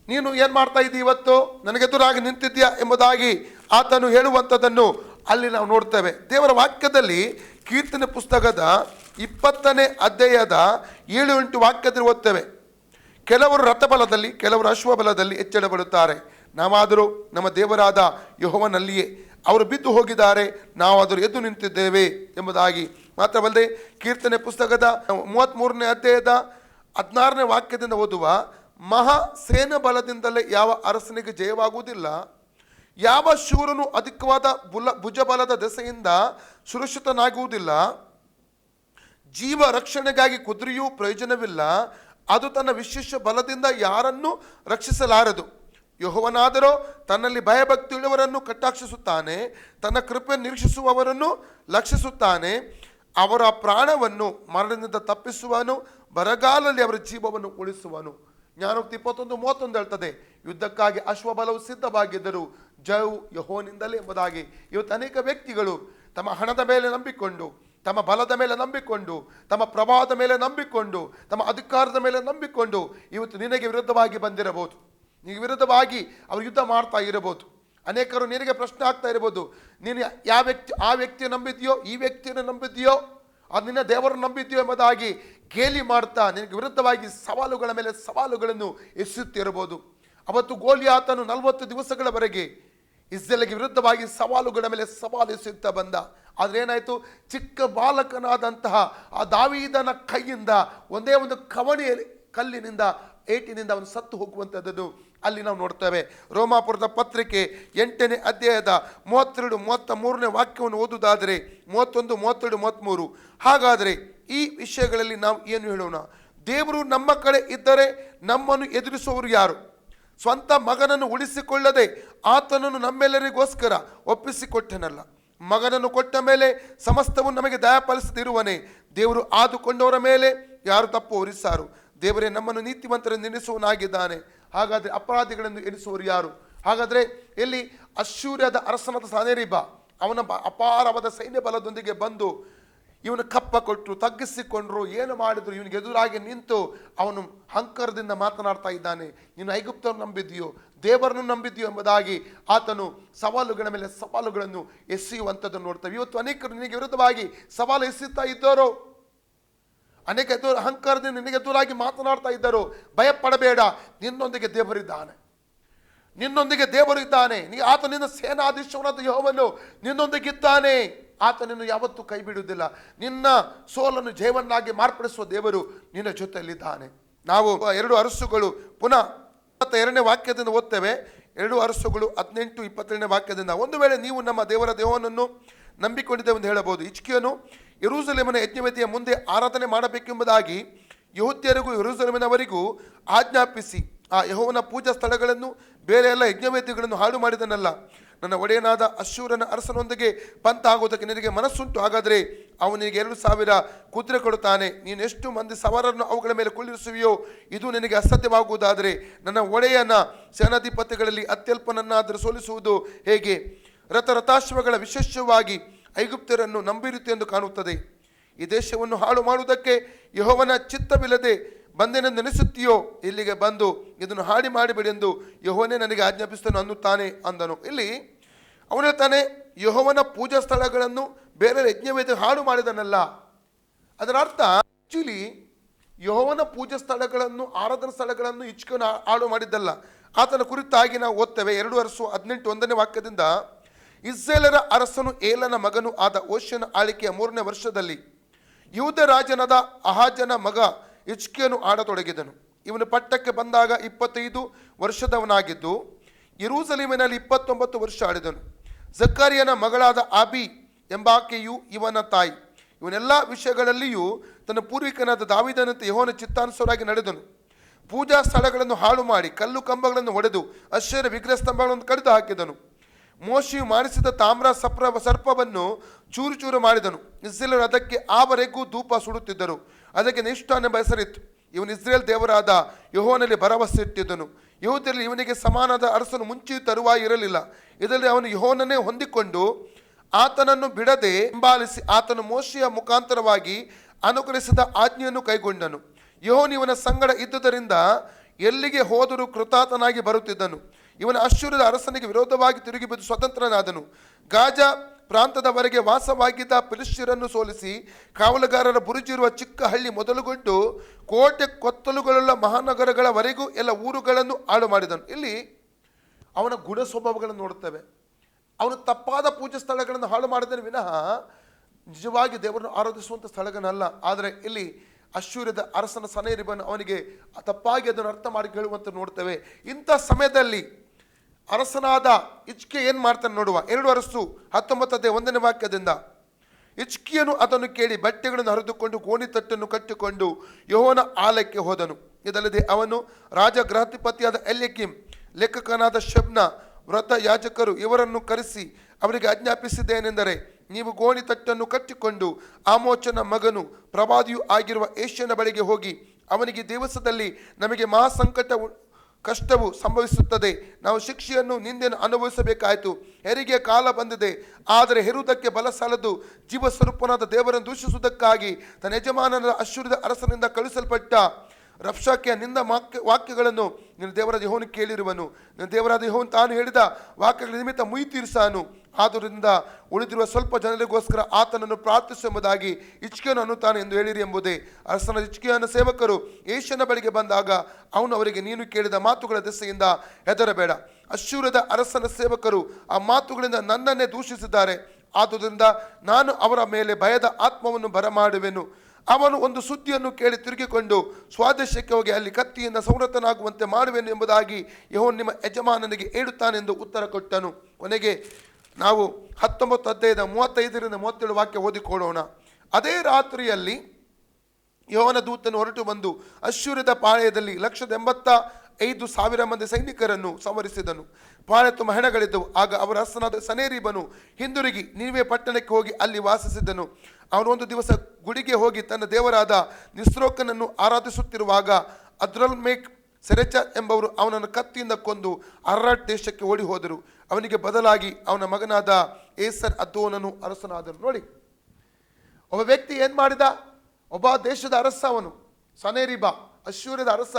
ನೀನು ಏನು ಮಾಡ್ತಾ ಇದ್ದೀ, ಇವತ್ತು ನನಗೆದುರಾಗಿ ನಿಂತಿದ್ಯಾ ಎಂಬುದಾಗಿ ಆತನು ಹೇಳುವಂಥದ್ದನ್ನು ಅಲ್ಲಿ ನಾವು ನೋಡ್ತೇವೆ. ದೇವರ ವಾಕ್ಯದಲ್ಲಿ ಕೀರ್ತನೆ ಪುಸ್ತಕದ 20ನೇ ಅಧ್ಯಾಯದ 7-8 ವಾಕ್ಯದಲ್ಲಿ ಓದ್ತೇವೆ. ಕೆಲವರು ರಥಬಲದಲ್ಲಿ, ಕೆಲವರು ಅಶ್ವಬಲದಲ್ಲಿ ಹೆಚ್ಚಳಪಡುತ್ತಾರೆ. ನಾವಾದರೂ ನಮ್ಮ ದೇವರಾದ ಯೆಹೋವನಲ್ಲಿಯೇ. ಅವರು ಬಿದ್ದು ಹೋಗಿದ್ದಾರೆ, ನಾವಾದರೂ ಎದ್ದು ನಿಂತಿದ್ದೇವೆ ಎಂಬುದಾಗಿ. ಮಾತ್ರವಲ್ಲದೆ ಕೀರ್ತನೆ ಪುಸ್ತಕದ 33ನೇ ಅಧ್ಯಾಯದ 16ನೇ ವಾಕ್ಯದಿಂದ ಓದುವ, ಮಹಾ ಸೇನಾ ಬಲದಿಂದಲೇ ಯಾವ ಅರಸನಿಗೆ ಜಯವಾಗುವುದಿಲ್ಲ, ಯಾವ ಶೂರನು ಅಧಿಕವಾದ ಭುಜಬಲದ ದೆಸೆಯಿಂದ ಸುರಕ್ಷಿತನಾಗುವುದಿಲ್ಲ, ಜೀವ ರಕ್ಷಣೆಗಾಗಿ ಕುದುರೆಯೂ ಪ್ರಯೋಜನವಿಲ್ಲ, ಅದು ತನ್ನ ವಿಶೇಷ ಬಲದಿಂದ ಯಾರನ್ನು ರಕ್ಷಿಸಲಾರದು. ಯೆಹೋವನಾದರೋ ತನ್ನಲ್ಲಿ ಭಯಭಕ್ತಿಯುಳ್ಳವರನ್ನು ಕಟಾಕ್ಷಿಸುತ್ತಾನೆ, ತನ್ನ ಕೃಪೆಯನ್ನು ನಿರೀಕ್ಷಿಸುವವರನ್ನು ಲಕ್ಷಿಸುತ್ತಾನೆ. ಅವರ ಪ್ರಾಣವನ್ನು ಮರಣದಿಂದ ತಪ್ಪಿಸುವನು, ಬರಗಾಲಲ್ಲಿ ಅವರ ಜೀವವನ್ನು ಉಳಿಸುವನು. ಜ್ಞಾನೋಕ್ತಿ 21:31 ಹೇಳ್ತದೆ, ಯುದ್ಧಕ್ಕಾಗಿ ಅಶ್ವಬಲವು ಸಿದ್ಧವಾಗಿದ್ದರು, ಜಯವು ಯೆಹೋವನಿಂದಲೇ ಎಂಬುದಾಗಿ. ಇವತ್ತು ಅನೇಕ ವ್ಯಕ್ತಿಗಳು ತಮ್ಮ ಹಣದ ಮೇಲೆ ನಂಬಿಕೊಂಡು, ತಮ್ಮ ಬಲದ ಮೇಲೆ ನಂಬಿಕೊಂಡು, ತಮ್ಮ ಪ್ರಭಾವದ ಮೇಲೆ ನಂಬಿಕೊಂಡು, ತಮ್ಮ ಅಧಿಕಾರದ ಮೇಲೆ ನಂಬಿಕೊಂಡು ಇವತ್ತು ನಿನಗೆ ವಿರುದ್ಧವಾಗಿ ಬಂದಿರಬಹುದು. ನಿನಗೆ ವಿರುದ್ಧವಾಗಿ ಅವರು ಯುದ್ಧ ಮಾಡ್ತಾ ಇರಬಹುದು. ಅನೇಕರು ನಿನಗೆ ಪ್ರಶ್ನೆ ಆಗ್ತಾ ಇರಬಹುದು, ನೀನು ಯಾವ ವ್ಯಕ್ತಿ ಆ ವ್ಯಕ್ತಿಯನ್ನು ನಂಬಿದ್ಯೋ, ಈ ವ್ಯಕ್ತಿಯನ್ನು ನಂಬಿದ್ಯೋ, ಅದು ನಿನ್ನ ದೇವರನ್ನು ನಂಬಿದ್ಯೋ ಎಂಬುದಾಗಿ ಗೇಲಿ ಮಾಡ್ತಾ ನಿನಗೆ ವಿರುದ್ಧವಾಗಿ ಸವಾಲುಗಳ ಮೇಲೆ ಸವಾಲುಗಳನ್ನು ಎಸೆಯುತ್ತಿರಬಹುದು. ಅವತ್ತು ಗೋಲಿಯಾತನು 40 ದಿವಸಗಳವರೆಗೆ ಇಸ್ರೇಲಿಗೆ ವಿರುದ್ಧವಾಗಿ ಸವಾಲುಗಳ ಮೇಲೆ ಸವಾಲು ಎಸೆಯುತ್ತಾ ಬಂದ. ಆದರೆ ಏನಾಯಿತು, ಚಿಕ್ಕ ಬಾಲಕನಾದಂತಹ ಆ ದಾವೀದನ ಕೈಯಿಂದ ಒಂದೇ ಒಂದು ಕವಣೆಯ ಕಲ್ಲಿನಿಂದ ಏಟಿನಿಂದ ಅವನು ಸತ್ತು ಹೋಗುವಂಥದ್ದು ಅಲ್ಲಿ ನಾವು ನೋಡ್ತೇವೆ. ರೋಮಾಪುರದ ಪತ್ರಿಕೆ 8ನೇ ಅಧ್ಯಾಯದ 32-33ನೇ ವಾಕ್ಯವನ್ನು ಓದುವುದಾದರೆ 31, 32, 33. ಹಾಗಾದರೆ ಈ ವಿಷಯಗಳಲ್ಲಿ ನಾವು ಏನು ಹೇಳೋಣ? ದೇವರು ನಮ್ಮ ಕಡೆ ಇದ್ದರೆ ನಮ್ಮನ್ನು ಎದುರಿಸುವವರು ಯಾರು? ಸ್ವಂತ ಮಗನನ್ನು ಉಳಿಸಿಕೊಳ್ಳದೆ ಆತನನ್ನು ನಮ್ಮೆಲ್ಲರಿಗೋಸ್ಕರ ಒಪ್ಪಿಸಿಕೊಟ್ಟನಲ್ಲ. ಮಗನನ್ನು ಕೊಟ್ಟ ಮೇಲೆ ಸಮಸ್ತವು ನಮಗೆ ದಯಪಾಲಿಸದಿರುವನೇ. ದೇವರು ಆದುಕೊಂಡವರ ಮೇಲೆ ಯಾರು ತಪ್ಪು ಹೊರಿಸಾರು? ದೇವರೇ ನಮ್ಮನ್ನು ನೀತಿವಂತರನ್ನು ಎನಿಸುವನಾಗಿದ್ದಾನೆ. ಹಾಗಾದರೆ ಅಪರಾಧಿಗಳನ್ನು ಎನಿಸುವರು ಯಾರು? ಹಾಗಾದರೆ ಇಲ್ಲಿ ಅಶ್ಶೂರ್ಯದ ಅರಸನಾದ ಸನ್ಹೇರೀಬ ಅವನ ಅಪಾರವಾದ ಸೈನ್ಯ ಬಲದೊಂದಿಗೆ ಬಂದು ಇವನು ಕಪ್ಪ ಕೊಟ್ಟರು, ತಗ್ಗಿಸಿಕೊಂಡ್ರು, ಏನು ಮಾಡಿದ್ರು, ಇವನಿಗೆ ಎದುರಾಗಿ ನಿಂತು ಅವನು ಹಂಕರದಿಂದ ಮಾತನಾಡ್ತಾ ಇದ್ದಾನೆ. ನೀನು ಐಗುಪ್ತವನ್ನು ನಂಬಿದ್ಯೋ, ದೇವರನ್ನು ನಂಬಿದ್ಯೋ ಎಂಬುದಾಗಿ ಆತನು ಸವಾಲುಗಳ ಮೇಲೆ ಸವಾಲುಗಳನ್ನು ಎಸೆಯುವಂಥದ್ದನ್ನು ನೋಡ್ತೇವೆ. ಇವತ್ತು ಅನೇಕರು ನಿನಗೆ ವಿರುದ್ಧವಾಗಿ ಸವಾಲು ಎಸೆಯುತ್ತಾ ಇದ್ದವರು, ಅನೇಕ ಅಹಂಕಾರದಿಂದ ನಿನಗೆ ಎದುರಾಗಿ ಮಾತನಾಡ್ತಾ ಇದ್ದರು. ಭಯಪಡಬೇಡ, ನಿನ್ನೊಂದಿಗೆ ದೇವರಿದ್ದಾನೆ, ನಿನ್ನೊಂದಿಗೆ ದೇವರು ಇದ್ದಾನೆ. ಆತನಿಂದ ಸೇನಾಧೀಶ್ವರನಾದ ಯೆಹೋವನು ನಿನ್ನೊಂದಿಗಿದ್ದಾನೆ. ಆತನನ್ನು ಯಾವತ್ತೂ ಕೈ ಬಿಡುವುದಿಲ್ಲ. ನಿನ್ನ ಸೋಲನ್ನು ಜಯವನ್ನಾಗಿ ಮಾರ್ಪಡಿಸುವ ದೇವರು ನಿನ್ನ ಜೊತೆಯಲ್ಲಿದ್ದಾನೆ. ನಾವು 2 ಅರಸುಗಳು ಪುನಃ 22ನೇ ವಾಕ್ಯದಿಂದ ಓದ್ತೇವೆ. 2 ಅರಸುಗಳು 18-22ನೇ ವಾಕ್ಯದಿಂದ, ಒಂದು ವೇಳೆ ನೀವು ನಮ್ಮ ದೇವರ ದೇವನನ್ನು ನಂಬಿಕೊಂಡಿದ್ದೇವೆ ಎಂದು ಹೇಳಬಹುದು. ಹಿಜ್ಕೀಯನು ಯೆರೂಸಲೇಮಿನ ಯಜ್ಞವೇದಿಯ ಮುಂದೆ ಆರಾಧನೆ ಮಾಡಬೇಕೆಂಬುದಾಗಿ ಯೆಹೂದ್ಯರಿಗೂ ಯೆರೂಸಲೇಮಿನವರಿಗೂ ಆಜ್ಞಾಪಿಸಿ ಆ ಯೆಹೋವನ ಪೂಜಾ ಸ್ಥಳಗಳನ್ನು ಬೇರೆ ಎಲ್ಲ ಯಜ್ಞವೇದಿಗಳನ್ನು ಹಾಳು ಮಾಡಿದನಲ್ಲ. ನನ್ನ ಒಡೆಯನಾದ ಅಶ್ಶೂರನ ಅರಸನೊಂದಿಗೆ ಪಂತಾಗುವುದಕ್ಕೆ ನಿನಗೆ ಮನಸ್ಸುಂಟು, ಹಾಗಾದರೆ ಅವನಿಗೆ 2,000 ಕುದುರೆ ಕೊಡುತ್ತಾನೆ. ನೀನು ಎಷ್ಟು ಮಂದಿ ಸವಾರರನ್ನು ಅವುಗಳ ಮೇಲೆ ಕುಳ್ಳಿರಿಸುವೆಯೋ ಇದು ನಿನಗೆ ಅಸಾಧ್ಯವಾಗುವುದಾದರೆ ನನ್ನ ಒಡೆಯನ ಸೇನಾಧಿಪತಿಗಳಲ್ಲಿ ಅತ್ಯಲ್ಪನನ್ನಾದರೂ ಸೋಲಿಸುವುದು ಹೇಗೆ? ರಥಾಶ್ವಗಳ ವಿಶೇಷವಾಗಿ ಐಗುಪ್ತರನ್ನು ನಂಬಿರುತ್ತೆ ಎಂದು ಕಾಣುತ್ತದೆ. ಈ ದೇಶವನ್ನು ಹಾಳು ಮಾಡುವುದಕ್ಕೆ ಯೆಹೋವನ ಚಿತ್ತವಿಲ್ಲದೆ ಬಂದೆನೆಂದು ನೆನೆಸುತ್ತೀಯೋ? ಇಲ್ಲಿಗೆ ಬಂದು ಇದನ್ನು ಹಾಡಿ ಮಾಡಿಬಿಡಿ ಎಂದು ಯೆಹೋವನೇ ನನಗೆ ಆಜ್ಞಾಪಿಸುತ್ತಾನೆ ಅನ್ನುತ್ತಾನೆ ಅಂದನು. ಇಲ್ಲಿ ಅವನು ಹೇಳ್ತಾನೆ, ಯೆಹೋವನ ಪೂಜಾ ಸ್ಥಳಗಳನ್ನು ಬೇರೆ ಯಜ್ಞವೇದಿ ಹಾಳು ಮಾಡಿದನಲ್ಲ. ಅದರ ಅರ್ಥ ಆಕ್ಚುಲಿ ಯೆಹೋವನ ಪೂಜಾ ಸ್ಥಳಗಳನ್ನು, ಆರಾಧನಾ ಸ್ಥಳಗಳನ್ನು ಹಿಜ್ಕೀಯನು ಹಾಳು ಮಾಡಿದ್ದಲ್ಲ. ಆತನ ಕುರಿತಾಗಿ ನಾವು ಓದ್ತೇವೆ. 2 ಅರಸು 18:1ನೇ ವಾಕ್ಯದಿಂದ, ಇಸ್ರೇಲರ ಅರಸನು ಏಲನ ಮಗನು ಆದ ಓಶ್ಯನ ಆಳಿಕೆಯ 3ನೇ ವರ್ಷದಲ್ಲಿ ಯಹೂದ ರಾಜನಾದ ಆಹಾಜನ ಮಗ ಹಿಜ್ಕೀಯನು ಆಡತೊಡಗಿದನು. ಇವನು ಪಟ್ಟಕ್ಕೆ ಬಂದಾಗ 25 ವರ್ಷದವನಾಗಿದ್ದು ಯೆರೂಸಲೇಮಿನಲ್ಲಿ 29 ವರ್ಷ ಆಳಿದನು. ಜಕರೀಯನ ಮಗಳಾದ ಆಬಿ ಎಂಬಾಕೆಯು ಇವನ ತಾಯಿ. ಇವನೆಲ್ಲ ವಿಷಯಗಳಲ್ಲಿಯೂ ತನ್ನ ಪೂರ್ವಿಕನಾದ ದಾವೀದನಂತೆ ಯೆಹೋವನ ಚಿತ್ತಾನುಸಾರವಾಗಿ ನಡೆದನು. ಪೂಜಾ ಸ್ಥಳಗಳನ್ನು ಹಾಳು ಮಾಡಿ ಕಲ್ಲು ಕಂಬಗಳನ್ನು ಒಡೆದು ಅಶ್ಶೂರ ವಿಗ್ರಹ ಸ್ತಂಭಗಳನ್ನು ಕಡಿದು ಹಾಕಿದನು. ಮೋಶೆಯು ಮಾಡಿಸಿದ ತಾಮ್ರ ಸರ್ಪವನ್ನು ಚೂರು ಚೂರು ಮಾಡಿದನು. ಇಸ್ರೇಲರು ಅದಕ್ಕೆ ಆವರೆಗೂ ಧೂಪ ಸುಡುತ್ತಿದ್ದರು. ಅದಕ್ಕೆ ನಿಷ್ಠಾನ್ ಎಂಬ ಹೆಸರಿತ್ತು. ಇವನು ಇಸ್ರೇಲ್ ದೇವರಾದ ಯೆಹೋವನಲ್ಲಿ ಭರವಸೆ ಇಟ್ಟಿದ್ದನು. ಯೆಹೂದ್ಯರಲ್ಲಿ ಇವನಿಗೆ ಸಮಾನದ ಅರಸನು ಮುಂಚೆಯೂ ತರುವಾಯ ಇರಲಿಲ್ಲ. ಇದರಲ್ಲಿ ಅವನು ಯೆಹೋವನನ್ನೇ ಹೊಂದಿಕೊಂಡು ಆತನನ್ನು ಬಿಡದೆ ಹಿಂಬಾಲಿಸಿ ಆತನು ಮೋಶೆಯ ಮುಖಾಂತರವಾಗಿ ಅನುಗ್ರಹಿಸಿದ ಆಜ್ಞೆಯನ್ನು ಕೈಗೊಂಡನು. ಯೆಹೋವನು ಇವನ ಸಂಗಡ ಇದ್ದುದರಿಂದ ಎಲ್ಲಿಗೆ ಹೋದರೂ ಕೃತಾರ್ಥನಾಗಿ ಬರುತ್ತಿದ್ದನು. ಇವನ ಅಶ್ಶೂರದ ಅರಸನಿಗೆ ವಿರೋಧವಾಗಿ ತಿರುಗಿ ಬಿದ್ದು ಸ್ವತಂತ್ರನಾದನು. ಗಾಜಾ ಪ್ರಾಂತದವರೆಗೆ ವಾಸವಾಗಿದ್ದ ಫಿಲಿಷ್ಟಿಯರನ್ನು ಸೋಲಿಸಿ ಕಾವಲುಗಾರರ ಬುರುಜಿರುವ ಚಿಕ್ಕ ಹಳ್ಳಿ ಮೊದಲುಗೊಂಡು ಕೋಟೆ ಕೊತ್ತಲುಗಳುಳ್ಳ ಮಹಾನಗರಗಳವರೆಗೂ ಎಲ್ಲ ಊರುಗಳನ್ನು ಹಾಳು ಮಾಡಿದನು. ಇಲ್ಲಿ ಅವನ ಗುಣ ಸ್ವಭಾವಗಳನ್ನು ನೋಡುತ್ತೇವೆ. ಅವನು ತಪ್ಪಾದ ಪೂಜೆ ಸ್ಥಳಗಳನ್ನು ಹಾಳು ಮಾಡಿದನು ವಿನಃ ನಿಜವಾಗಿ ದೇವರನ್ನು ಆರಾಧಿಸುವಂಥ ಸ್ಥಳಗಳನ್ನಲ್ಲ. ಆದರೆ ಇಲ್ಲಿ ಅಶ್ಶೂರದ ಅರಸನ ಸನೇರಿಬನು ಅವನಿಗೆ ತಪ್ಪಾಗಿ ಅದನ್ನು ಅರ್ಥ ಮಾಡಿ ಹೇಳುವಂತೆ ನೋಡ್ತೇವೆ. ಇಂಥ ಸಮಯದಲ್ಲಿ ಅರಸನಾದ ಹಿಜ್ಕೀಯ ಏನು ಮಾಡ್ತಾನೆ ನೋಡುವ. 2 ಅರಸು 19 ವಾಕ್ಯದಿಂದ, ಹಿಜ್ಕೀಯನು ಅದನ್ನು ಕೇಳಿ ಬಟ್ಟೆಗಳನ್ನು ಹರಿದುಕೊಂಡು ಗೋಣಿತಟ್ಟನ್ನು ಕಟ್ಟಿಕೊಂಡು ಯೆಹೋವನ ಆಲಯಕ್ಕೆ ಹೋದನು. ಇದಲ್ಲದೆ ಅವನು ರಾಜ ಗೃಹಾಧಿಪತಿಯಾದ ಎಲ್ಯಕೀಮ್, ಲೇಖಕನಾದ ಶೆಬ್ನ, ವ್ರತ ಯಾಜಕರು ಇವರನ್ನು ಕರೆಸಿ ಅವರಿಗೆ ಆಜ್ಞಾಪಿಸಿದ್ದೇನೆಂದರೆ, ನೀವು ಗೋಣಿತಟ್ಟನ್ನು ಕಟ್ಟಿಕೊಂಡು ಆಮೋಚನ ಮಗನು ಪ್ರವಾದಿಯೂ ಆಗಿರುವ ಏಷ್ಯನ ಬಳಿಗೆ ಹೋಗಿ ಅವನಿಗೆ ದಿವಸದಲ್ಲಿ ನಮಗೆ ಮಹಾಸಂಕಟ ಕಷ್ಟವು ಸಂಭವಿಸುತ್ತದೆ, ನಾವು ಶಿಕ್ಷೆಯನ್ನು ನಿಂದೆಯನ್ನು ಅನುಭವಿಸಬೇಕಾಯಿತು, ಹೆರಿಗೆ ಕಾಲ ಬಂದಿದೆ, ಆದರೆ ಹೆರುವುದಕ್ಕೆ ಬಲ ಸಾಲದು, ಜೀವಸ್ವರೂಪನಾದ ದೇವರನ್ನು ದೂಷಿಸುವುದಕ್ಕಾಗಿ ತನ್ನ ಯಜಮಾನನ ಅಶ್ಶೂರದ ಅರಸನಿಂದ ಕಳುಹಿಸಲ್ಪಟ್ಟ ರಬ್ಷಾಕೆಯ ನಿಂದ ವಾಕ್ಯಗಳನ್ನು ನಿನ್ನ ದೇವರಾದ ಯೆಹೋವನು ಕೇಳಿರುವನು. ನಿನ್ನ ದೇವರಾದ ಯೆಹೋವನು ತಾನು ಹೇಳಿದ ವಾಕ್ಯಗಳ ನಿಮಿತ್ತ ಮುಯಿ ತೀರಿಸಾನು. ಆದ್ದರಿಂದ ಉಳಿದಿರುವ ಸ್ವಲ್ಪ ಜನರಿಗೋಸ್ಕರ ಆತನನ್ನು ಪ್ರಾರ್ಥಿಸುವುದಾಗಿ ಹಿಜ್ಕೀಯನು ಅನ್ನುತ್ತಾನೆ ಎಂದು ಹೇಳಿರಿ ಎಂಬುದೇ. ಅರಸನ ಹಿಜ್ಕೀಯನ ಸೇವಕರು ಏಷ್ಯನ ಬಳಿಗೆ ಬಂದಾಗ ಅವನು ಅವರಿಗೆ, ನೀನು ಕೇಳಿದ ಮಾತುಗಳ ದೆಸೆಯಿಂದ ಹೆದರಬೇಡ. ಅಶ್ಶೂರದ ಅರಸನ ಸೇವಕರು ಆ ಮಾತುಗಳಿಂದ ನನ್ನನ್ನೇ ದೂಷಿಸಿದ್ದಾರೆ. ಆದುದರಿಂದ ನಾನು ಅವರ ಮೇಲೆ ಭಯದ ಆತ್ಮವನ್ನು ಬರಮಾಡುವೆನು. ಅವನು ಒಂದು ಸುದ್ದಿಯನ್ನು ಕೇಳಿ ತಿರುಗಿಕೊಂಡು ಸ್ವದೇಶಕ್ಕೆ ಹೋಗಿ ಅಲ್ಲಿ ಕತ್ತಿಯಿಂದ ಸಂಹೃತನಾಗುವಂತೆ ಮಾಡುವೆನು ಎಂಬುದಾಗಿ ಯೆಹೋವನು ನಿಮ್ಮ ಯಜಮಾನನಿಗೆ ಹೇಳುತ್ತಾನೆಂದು ಉತ್ತರ ಕೊಟ್ಟನು. ಕೊನೆಗೆ ನಾವು 19:35-37 ವಾಕ್ಯ ಓದಿಕೊಳ್ಳೋಣ. ಅದೇ ರಾತ್ರಿಯಲ್ಲಿ ಯೆಹೋವನ ದೂತನು ಹೊರಟು ಬಂದು ಅಶ್ಶೂರದ ಪಾಳೆಯದಲ್ಲಿ 185,000 ಮಂದಿ ಸೈನಿಕರನ್ನು ಸಂಹರಿಸಿದನು. ಪಾಳೆ ತುಂಬ ಹೆಣಗಳಿದ್ದವು. ಆಗ ಅವರ ಅರಸನಾದ ಸನೇರಿಬನು ಹಿಂದಿರುಗಿ ನಿನೆವೆ ಪಟ್ಟಣಕ್ಕೆ ಹೋಗಿ ಅಲ್ಲಿ ವಾಸಿಸಿದನು. ಅವನು ಒಂದು ದಿವಸ ಗುಡಿಗೆ ಹೋಗಿ ತನ್ನ ದೇವರಾದ ನಿಸ್ರೋಕನನ್ನು ಆರಾಧಿಸುತ್ತಿರುವಾಗ ಅದ್ರಲ್ಮೇಕ್ ಸೆರೆಚ ಎಂಬವರು ಅವನನ್ನು ಕತ್ತಿಯಿಂದ ಕೊಂದು ಅರ್ರಾಟ್ ದೇಶಕ್ಕೆ ಓಡಿ ಹೋದರು. ಅವನಿಗೆ ಬದಲಾಗಿ ಅವನ ಮಗನಾದ ಏಸರ್ ಅದ್ದೋನನು ಅರಸನಾದನು. ನೋಡಿ, ಒಬ್ಬ ವ್ಯಕ್ತಿ ಏನು ಮಾಡಿದ? ಒಬ್ಬ ದೇಶದ ಅರಸ, ಅವನು ಸನೇರಿಬ, ಅಶ್ಶೂರದ ಅರಸ,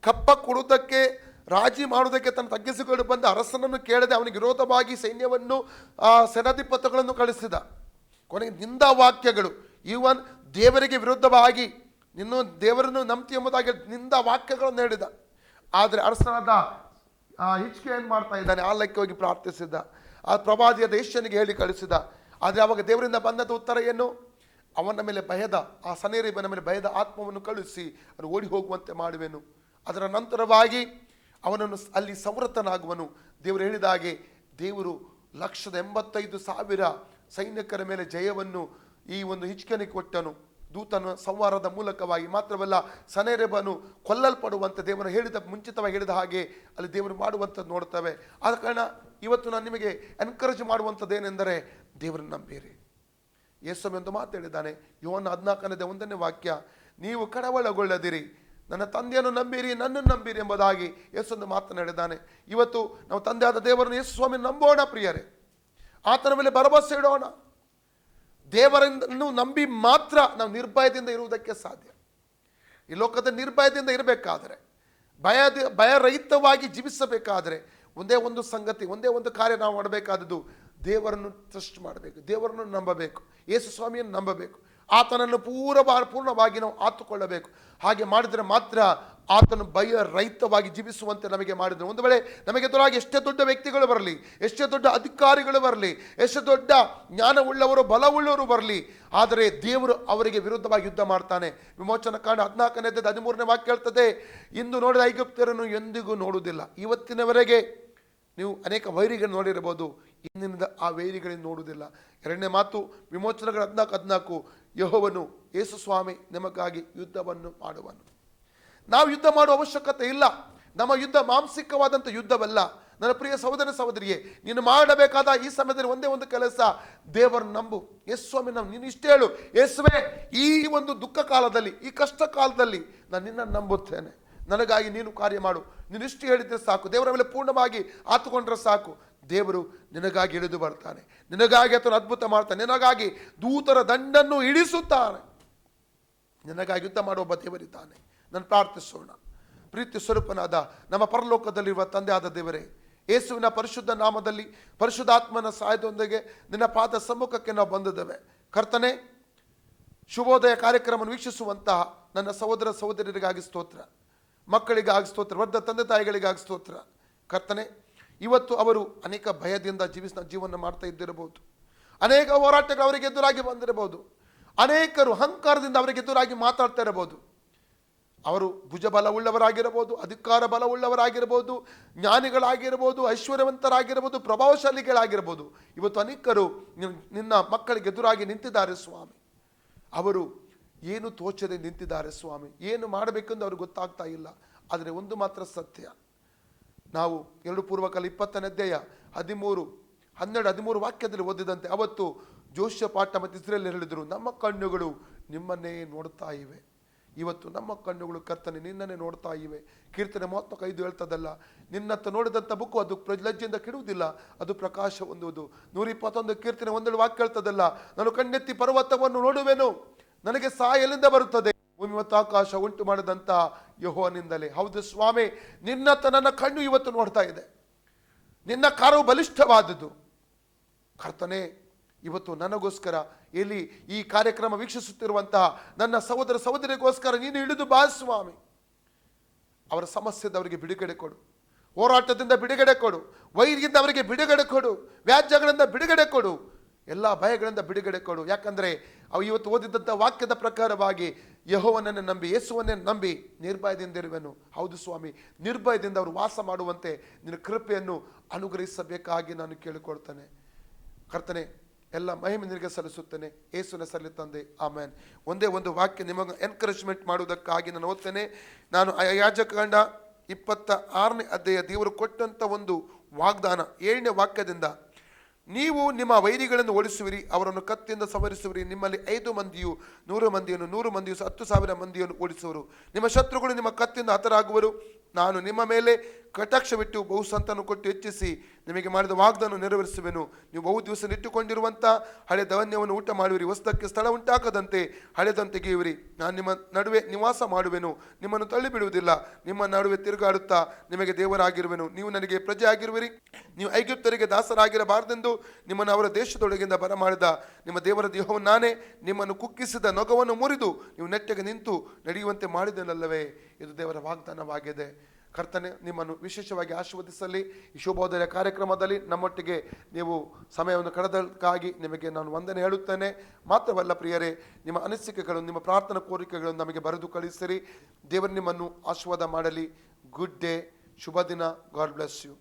ಕಪ್ಪ ಕೊಡುವುದಕ್ಕೆ ರಾಜಿ ಮಾಡುವುದಕ್ಕೆ ತನ್ನ ತಗ್ಗಿಸಿಕೊಂಡು ಬಂದ ಅರಸನನ್ನು ಕೇಳದೆ ಅವನಿಗೆ ವಿರೋಧವಾಗಿ ಸೈನ್ಯವನ್ನು ಸೇನಾಧಿಪತಿಗಳನ್ನು ಕಳಿಸಿದ. ಕೊನೆಗೆ ನಿಂದಾ ವಾಕ್ಯಗಳು, ಇವನ್ ದೇವರಿಗೆ ವಿರುದ್ಧವಾಗಿ ನಿನ್ನ ದೇವರನ್ನು ನಂಬ್ತಿ ಎಂಬುದಾಗಿ ನಿಂದಾ ವಾಕ್ಯಗಳನ್ನು ಹೇಳಿದ. ಆದರೆ ಅರಸನಾದ ಹಿಜ್ಕೀಯ ಏನು ಮಾಡ್ತಾ ಇದ್ದಾನೆ? ಆಲಯಕ್ಕೆ ಹೋಗಿ ಪ್ರಾರ್ಥಿಸಿದ, ಆ ಪ್ರವಾದಿಯ ದೇಶನಿಗೆ ಹೇಳಿ ಕಳಿಸಿದ. ಆದರೆ ಅವಾಗ ದೇವರಿಂದ ಬಂದದ ಉತ್ತರ ಏನು? ಅವನ ಮೇಲೆ ಭಯದ, ಆ ಸನೇರಿಬನ ಮೇಲೆ ಭಯದ ಆತ್ಮವನ್ನು ಕಳುಹಿಸಿ ಅವನು ಓಡಿ ಹೋಗುವಂತೆ ಮಾಡುವೆನು. ಅದರ ನಂತರವಾಗಿ ಅವನನ್ನು ಅಲ್ಲಿ ಸಂವೃತನಾಗುವನು. ದೇವರು ಹೇಳಿದ ಹಾಗೆ ದೇವರು 185,000 ಸೈನಿಕರ ಮೇಲೆ ಜಯವನ್ನು ಈ ಒಂದು ಹಿಜ್ಕೀಯನಿಗೆ ಕೊಟ್ಟನು, ದೂತನ ಸಂವಾರದ ಮೂಲಕವಾಗಿ. ಮಾತ್ರವಲ್ಲ, ಸನೇರಿಬನು ಕೊಲ್ಲಲ್ಪಡುವಂತೆ ದೇವರು ಹೇಳಿದ ಮುಂಚಿತವಾಗಿ ಹೇಳಿದ ಹಾಗೆ ಅಲ್ಲಿ ದೇವರು ಮಾಡುವಂಥದ್ದು ನೋಡ್ತೇವೆ. ಆದ ಕಾರಣ ಇವತ್ತು ನಾನು ನಿಮಗೆ ಎನ್ಕರೇಜ್ ಮಾಡುವಂಥದ್ದೇನೆಂದರೆ, ದೇವರನ್ನು ನಂಬಿರಿ. ಯೇಸು ಒಂದು ಮಾತು ಹೇಳಿದ್ದಾನೆ, ಯೋಹನ 14:1 ವಾಕ್ಯ, ನೀವು ಕಳವಳಗೊಳ್ಳದಿರಿ, ನನ್ನ ತಂದೆಯನ್ನು ನಂಬಿರಿ, ನನ್ನನ್ನು ನಂಬಿರಿ ಎಂಬುದಾಗಿ ಯೇಸು ಮಾತನಾಡಿದ್ದಾನೆ. ಇವತ್ತು ನಾವು ತಂದೆಯಾದ ದೇವರನ್ನು ಯೇಸು ಸ್ವಾಮಿ ನಂಬೋಣ ಪ್ರಿಯರೇ, ಆತನ ಮೇಲೆ ಭರವಸೆ ಇಡೋಣ. ದೇವರನ್ನು ನಂಬಿ ಮಾತ್ರ ನಾವು ನಿರ್ಭಯದಿಂದ ಇರುವುದಕ್ಕೆ ಸಾಧ್ಯ. ಈ ಲೋಕದ ನಿರ್ಭಯದಿಂದ ಇರಬೇಕಾದರೆ, ಭಯರಹಿತವಾಗಿ ಜೀವಿಸಬೇಕಾದರೆ ಒಂದೇ ಒಂದು ಸಂಗತಿ, ಒಂದೇ ಒಂದು ಕಾರ್ಯ ನಾವು ಮಾಡಬೇಕಾದದ್ದು, ದೇವರನ್ನು ಟ್ರಸ್ಟ್ ಮಾಡಬೇಕು, ದೇವರನ್ನು ನಂಬಬೇಕು, ಯೇಸು ಸ್ವಾಮಿಯನ್ನು ನಂಬಬೇಕು, ಆತನನ್ನು ಪೂರ್ಣವಾಗಿ ನಾವು ಆತುಕೊಳ್ಳಬೇಕು. ಹಾಗೆ ಮಾಡಿದರೆ ಮಾತ್ರ ಆತನು ಭಯರಹಿತವಾಗಿ ಜೀವಿಸುವಂತೆ ನಮಗೆ ಮಾಡಿದರೆ. ಒಂದು ವೇಳೆ ನಮಗೆ ಎದುರಾಗಿ ಎಷ್ಟೇ ದೊಡ್ಡ ವ್ಯಕ್ತಿಗಳು ಬರಲಿ, ಎಷ್ಟೇ ದೊಡ್ಡ ಅಧಿಕಾರಿಗಳು ಬರಲಿ, ಎಷ್ಟೇ ದೊಡ್ಡ ಜ್ಞಾನವುಳ್ಳವರು ಬಲವುಳ್ಳವರು ಬರಲಿ, ಆದರೆ ದೇವರು ಅವರಿಗೆ ವಿರುದ್ಧವಾಗಿ ಯುದ್ಧ ಮಾಡ್ತಾನೆ. ವಿಮೋಚನ ಕಾಂಡ 14:13 ವಾಕ್ಯ ಹೇಳ್ತದೆ, ಇಂದು ನೋಡಿದ ಐಗುಪ್ತ್ಯರನ್ನು ಎಂದಿಗೂ ನೋಡುವುದಿಲ್ಲ. ಇವತ್ತಿನವರೆಗೆ ನೀವು ಅನೇಕ ವೈರಿಗಳು ನೋಡಿರಬಹುದು. ಇಂದಿನಿಂದ ಆ ವೈರಿಗಳನ್ನು ನೋಡುವುದಿಲ್ಲ. ಎರಡನೇ ಮಾತು, ವಿಮೋಚನೆಗಳ 14:14, ಯೆಹೋವನು ಯೇಸು ಸ್ವಾಮಿ ನಿಮಗಾಗಿ ಯುದ್ಧವನ್ನು ಮಾಡುವನು. ನಾವು ಯುದ್ಧ ಮಾಡುವ ಅವಶ್ಯಕತೆ ಇಲ್ಲ. ನಮ್ಮ ಯುದ್ಧ ಮಾಂಸಿಕವಾದಂಥ ಯುದ್ಧವಲ್ಲ. ನನ್ನ ಪ್ರಿಯ ಸಹೋದರ ಸಹೋದರಿಯೇ, ನೀನು ಮಾಡಬೇಕಾದ ಈ ಸಮಯದಲ್ಲಿ ಒಂದೇ ಒಂದು ಕೆಲಸ, ದೇವರನ್ನು ನಂಬು. ಯೇಸು ಸ್ವಾಮಿ, ನೀನು ಇಷ್ಟೇ ಹೇಳು, ಯೇಸುವೇ, ಈ ಒಂದು ದುಃಖ ಕಾಲದಲ್ಲಿ, ಈ ಕಷ್ಟ ಕಾಲದಲ್ಲಿ ನಾನು ನಿನ್ನನ್ನು ನಂಬುತ್ತೇನೆ, ನನಗಾಗಿ ನೀನು ಕಾರ್ಯ ಮಾಡು. ನೀನು ಇಷ್ಟು ಹೇಳಿದ್ರೆ ಸಾಕು, ದೇವರ ಮೇಲೆ ಪೂರ್ಣವಾಗಿ ಆತುಕೊಂಡ್ರೆ ಸಾಕು. ದೇವರು ನಿನಗಾಗಿ ಇಳಿದು ಬರ್ತಾನೆ, ನಿನಗಾಗಿ ಆತನು ಅದ್ಭುತ ಮಾಡ್ತಾನೆ, ನಿನಗಾಗಿ ದೂತರ ದಂಡನ್ನು ಇಳಿಸುತ್ತಾನೆ, ನಿನಗಾಗಿ ಯುದ್ಧ ಮಾಡುವ ಒಬ್ಬ ದೇವರಿದ್ದಾನೆ. ನಾನು ಪ್ರಾರ್ಥಿಸೋಣ. ಪ್ರೀತಿ ಸ್ವರೂಪನಾದ ನಮ್ಮ ಪರಲೋಕದಲ್ಲಿರುವ ತಂದೆ ಆದ ದೇವರೇ, ಯೇಸುವಿನ ಪರಿಶುದ್ಧ ನಾಮದಲ್ಲಿ ಪರಿಶುದ್ಧಾತ್ಮನ ಸಹಾಯದೊಂದಿಗೆ ನಿನ್ನ ಪಾದ ಸಮ್ಮುಖಕ್ಕೆ ನಾವು ಬಂದಿದ್ದೇವೆ. ಕರ್ತನೆ, ಶುಭೋದಯ ಕಾರ್ಯಕ್ರಮವನ್ನು ವೀಕ್ಷಿಸುವಂತಹ ನನ್ನ ಸಹೋದರ ಸಹೋದರಿಯರಿಗಾಗಿ ಸ್ತೋತ್ರ, ಮಕ್ಕಳಿಗಾಗಿ ಸ್ತೋತ್ರ, ವೃದ್ಧ ತಂದೆ ತಾಯಿಗಳಿಗಾಗಿ ಸ್ತೋತ್ರ. ಕರ್ತನೆ, ಇವತ್ತು ಅವರು ಅನೇಕ ಭಯದಿಂದ ಜೀವನ ಮಾಡ್ತಾ ಇದ್ದಿರಬಹುದು, ಅನೇಕ ಹೋರಾಟಗಳು ಅವರಿಗೆ ಎದುರಾಗಿ ಬಂದಿರಬಹುದು, ಅನೇಕರು ಅಹಂಕಾರದಿಂದ ಅವರಿಗೆ ಎದುರಾಗಿ ಮಾತಾಡ್ತಾ ಇರಬಹುದು. ಅವರು ಭುಜಬಲವುಳ್ಳವರಾಗಿರಬಹುದು, ಅಧಿಕಾರ ಬಲವುಳ್ಳವರಾಗಿರ್ಬೋದು, ಜ್ಞಾನಿಗಳಾಗಿರ್ಬೋದು, ಐಶ್ವರ್ಯವಂತರಾಗಿರ್ಬೋದು, ಪ್ರಭಾವಶಾಲಿಗಳಾಗಿರ್ಬೋದು. ಇವತ್ತು ಅನೇಕರು ನಿನ್ನ ಮಕ್ಕಳಿಗೆ ಎದುರಾಗಿ ನಿಂತಿದ್ದಾರೆ ಸ್ವಾಮಿ. ಅವರು ಏನು ತೋಚದೆ ನಿಂತಿದ್ದಾರೆ ಸ್ವಾಮಿ, ಏನು ಮಾಡಬೇಕೆಂದು ಅವ್ರಿಗೆ ಗೊತ್ತಾಗ್ತಾ ಇಲ್ಲ. ಆದರೆ ಒಂದು ಮಾತ್ರ ಸತ್ಯ, ನಾವು 2 ಪೂರ್ವಕಾಲ 20ನೇ ಅಧ್ಯಾಯ 13 ವಾಕ್ಯದಲ್ಲಿ ಓದಿದಂತೆ ಅವತ್ತು ಜೋಷಪಾಟ ಮತ್ತು ಇಸ್ರೇಲ್ ಹೇಳಿದರು, ನಮ್ಮ ಕಣ್ಣುಗಳು ನಿಮ್ಮನ್ನೇ ನೋಡ್ತಾ ಇವೆ. ಇವತ್ತು ನಮ್ಮ ಕಣ್ಣುಗಳು ಕರ್ತನೆ ನಿನ್ನನ್ನೇ ನೋಡ್ತಾ ಇವೆ. ಕೀರ್ತನೆ 35 ಹೇಳ್ತದಲ್ಲ, ನಿನ್ನತ್ತ ನೋಡಿದಂಥ ಬುಕ್ಕು ಅದು ಲಜ್ಜೆಯಿಂದ ಕೆಡುವುದಿಲ್ಲ, ಅದು ಪ್ರಕಾಶ ಹೊಂದುವುದು. 121 ಕೀರ್ತನೆ 1 ವಾಕ್ಯ ಹೇಳ್ತದಲ್ಲ, ನಾನು ಕಣ್ಣೆತ್ತಿ ಪರ್ವತವನ್ನು ನೋಡುವೆನು, ನನಗೆ ಸಹಾಯ ಎಲ್ಲಿಂದ ಬರುತ್ತದೆ? ಭೂಮಿ ಮತ್ತು ಆಕಾಶ ಉಂಟು ಮಾಡಿದಂಥ ಯೆಹೋವನಿಂದಲೇ. ಹೌದು ಸ್ವಾಮಿ, ನಿನ್ನತ್ತ ನನ್ನ ಕಣ್ಣು ಇವತ್ತು ನೋಡ್ತಾ ಇದೆ. ನಿನ್ನ ಕಾರ್ಯವು ಬಲಿಷ್ಠವಾದದ್ದು. ಕರ್ತನೆ, ಇವತ್ತು ನನಗೋಸ್ಕರ ಇಲ್ಲಿ ಈ ಕಾರ್ಯಕ್ರಮ ವೀಕ್ಷಿಸುತ್ತಿರುವಂತಹ ನನ್ನ ಸಹೋದರ ಸಹೋದರಿಗೋಸ್ಕರ ನೀನು ಇಳಿದು ಬಾ ಸ್ವಾಮಿ. ಅವರ ಸಮಸ್ಯೆಯಿಂದ ಅವರಿಗೆ ಬಿಡುಗಡೆ ಕೊಡು, ಹೋರಾಟದಿಂದ ಬಿಡುಗಡೆ ಕೊಡು, ವೈರಿಯಿಂದ ಅವರಿಗೆ ಬಿಡುಗಡೆ ಕೊಡು, ವ್ಯಾಜ್ಯಗಳಿಂದ ಬಿಡುಗಡೆ ಕೊಡು, ಎಲ್ಲ ಭಯಗಳಿಂದ ಬಿಡುಗಡೆ ಕೊಡು. ಯಾಕಂದರೆ ಅವು ಇವತ್ತು ಓದಿದಂಥ ವಾಕ್ಯದ ಪ್ರಕಾರವಾಗಿ ಯೆಹೋವನನ್ನೇ ನಂಬಿ, ಯೇಸುವನ್ನೇ ನಂಬಿ ನಿರ್ಭಯದಿಂದ ಇರುವೆನು. ಹೌದು ಸ್ವಾಮಿ, ನಿರ್ಭಯದಿಂದ ಅವರು ವಾಸ ಮಾಡುವಂತೆ ನಿನ್ನ ಕೃಪೆಯನ್ನು ಅನುಗ್ರಹಿಸಬೇಕಾಗಿ ನಾನು ಕೇಳಿಕೊಳ್ತೇನೆ. ಕರ್ತನೆ, ಎಲ್ಲ ಮಹಿಮೆ ನಿನಗೆ ಸಲ್ಲಿಸುತ್ತೇನೆ, ಯೇಸುವಿನ ಸಲ್ಲಿ ತಂದೆ, ಆಮೇನ್. ಒಂದೇ ಒಂದು ವಾಕ್ಯ ನಿಮಗೆ ಎನ್ಕರೇಜ್ಮೆಂಟ್ ಮಾಡುವುದಕ್ಕಾಗಿ ನಾನು ಓದ್ತೇನೆ. ನಾನು ಯಾಜಕಕಾಂಡ 26ನೇ ಅಧ್ಯಾಯ ದೇವರು ಕೊಟ್ಟಂಥ ಒಂದು ವಾಗ್ದಾನ 7ನೇ ವಾಕ್ಯದಿಂದ, ನೀವು ನಿಮ್ಮ ವೈರಿಗಳನ್ನು ಓಡಿಸುವಿರಿ, ಅವರನ್ನು ಕತ್ತಿಯಿಂದ ಸಂಹರಿಸುವಿರಿ. ನಿಮ್ಮಲ್ಲಿ 5 ಮಂದಿಯು 100 ಮಂದಿಯನ್ನು, 100 ಮಂದಿಯು 10,000 ಮಂದಿಯನ್ನು ಓಡಿಸುವರು. ನಿಮ್ಮ ಶತ್ರುಗಳು ನಿಮ್ಮ ಕತ್ತಿಯಿಂದ ಹತರಾಗುವರು. ನಾನು ನಿಮ್ಮ ಮೇಲೆ ಕಟಾಕ್ಷವಿಟ್ಟು ಬಹುಸಂತನ್ನು ಕೊಟ್ಟು ಹೆಚ್ಚಿಸಿ ನಿಮಗೆ ಮಾಡಿದ ವಾಗ್ದಾನ ನೆರವೇರಿಸುವೆನು. ನೀವು ಬಹು ದಿವಸ ಇಟ್ಟುಕೊಂಡಿರುವಂಥ ಹಳೆ ಧಾನ್ಯವನ್ನು ಊಟ ಮಾಡುವಿರಿ, ಹೊಸದಕ್ಕೆ ಸ್ಥಳ ಉಂಟಾಗದಂತೆ ಹಳೆದನ್ನು ತೆಗೆಯುವಿರಿ. ನಾನು ನಿಮ್ಮ ನಡುವೆ ನಿವಾಸ ಮಾಡುವೆನು, ನಿಮ್ಮನ್ನು ತಳ್ಳಿಬಿಡುವುದಿಲ್ಲ. ನಿಮ್ಮ ನಡುವೆ ತಿರುಗಾಡುತ್ತಾ ನಿಮಗೆ ದೇವರಾಗಿರುವೆನು. ನೀವು ನನಗೆ ಪ್ರಜೆ ಆಗಿರುವಿರಿ. ನೀವು ಐಗುಪ್ತರಿಗೆ ದಾಸರಾಗಿರಬಾರದೆಂದು ನಿಮ್ಮನ್ನು ಅವರ ದೇಶದೊಳಗಿಂದ ಬರಮಾಡಿದ ನಿಮ್ಮ ದೇವರ ಯೆಹೋವನು ನಾನೇ. ನಿಮ್ಮನ್ನು ಕುಕ್ಕಿಸಿದ ನೊಗವನ್ನು ಮುರಿದು ನೀವು ನೆಟ್ಟಗೆ ನಿಂತು ನಡೆಯುವಂತೆ ಮಾಡಿದೆನಲ್ಲವೇ? ಇದು ದೇವರ ವಾಗ್ದಾನವಾಗಿದೆ. ಕರ್ತನೆ, ನಿಮ್ಮನ್ನು ವಿಶೇಷವಾಗಿ ಆಶೀರ್ವದಿಸಲಿ. ಈ ಶುಭೋದಯ ಕಾರ್ಯಕ್ರಮದಲ್ಲಿ ನಮ್ಮೊಟ್ಟಿಗೆ ನೀವು ಸಮಯವನ್ನು ಕಳೆದಕ್ಕಾಗಿ ನಿಮಗೆ ನಾನು ವಂದನೆ ಹೇಳುತ್ತೇನೆ. ಮಾತ್ರವಲ್ಲ ಪ್ರಿಯರೇ, ನಿಮ್ಮ ಅನಿಸಿಕೆಗಳು, ನಿಮ್ಮ ಪ್ರಾರ್ಥನಾ ಕೋರಿಕೆಗಳನ್ನು ನಮಗೆ ಬರೆದು ಕಳಿಸಿರಿ. ದೇವರು ನಿಮ್ಮನ್ನು ಆಶೀರ್ವಾದ ಮಾಡಲಿ. ಗುಡ್ ಡೇ, ಶುಭ ದಿನ. God bless you.